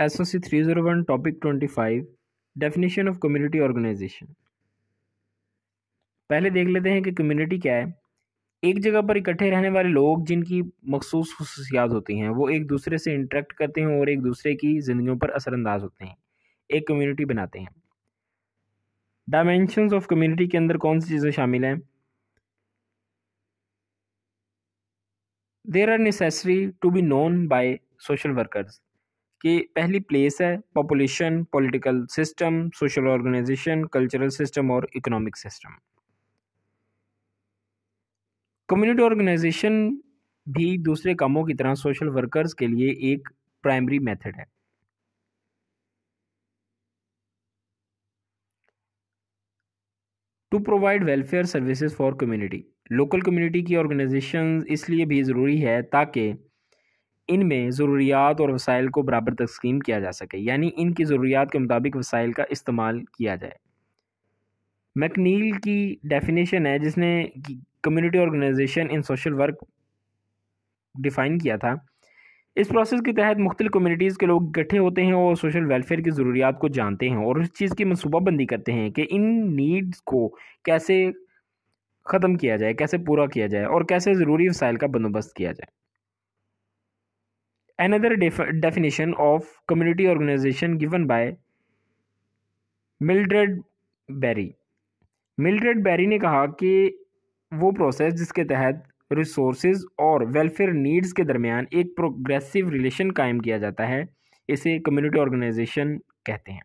SOC 301 topic 25 definition of community organization. पहले देख लेते हैं कि कम्युनिटी क्या है। एक जगह पर इकट्ठे रहने वाले लोग जिनकी मखसूस खुसूसियात होती हैं, वो एक दूसरे से इंटरेक्ट करते हैं और एक दूसरे की ज़िंदगियों पर असरअंदाज होते हैं, एक कम्युनिटी बनाते हैं। डायमेंशंस ऑफ कम्युनिटी के अंदर कौन सी चीज़ें शामिल हैं? There are necessary to be known by social workers कि पहली प्लेस है population, political system, social organization, cultural system और इकोनॉमिक सिस्टम। कम्युनिटी ऑर्गेनाइजेशन भी दूसरे कामों की तरह सोशल वर्कर्स के लिए एक प्राइमरी मेथड है। To provide welfare services for community, local community की ऑर्गेनाइजेशन इसलिए भी ज़रूरी है ताकि इनमें ज़रूरियात और वसाइल को बराबर तकसीम किया जा सके, यानी इनकी ज़रूरियात के मुताबिक वसाइल का इस्तेमाल किया जाए। मैकनील की डेफिनेशन है जिसने कम्युनिटी ऑर्गेनाइजेशन इन सोशल वर्क डिफ़ाइन किया था। इस प्रोसेस के तहत मुख्तलिफ कम्युनिटीज़ के लोग इकट्ठे होते हैं और सोशल वेलफेयर की ज़रूरियात को जानते हैं और उस चीज़ की मनसूबाबंदी करते हैं कि इन नीड्स को कैसे ख़त्म किया जाए, कैसे पूरा किया जाए और कैसे ज़रूरी वसाइल का बंदोबस्त किया जाए। Another definition of community organization given by Mildred Barry. Mildred Barry ने कहा कि वो प्रोसेस जिसके तहत रिसोर्सेज और वेलफेयर नीड्स के दरमियान एक प्रोग्रेसिव रिलेशन कायम किया जाता है, इसे कम्युनिटी ऑर्गेनाइजेशन कहते हैं।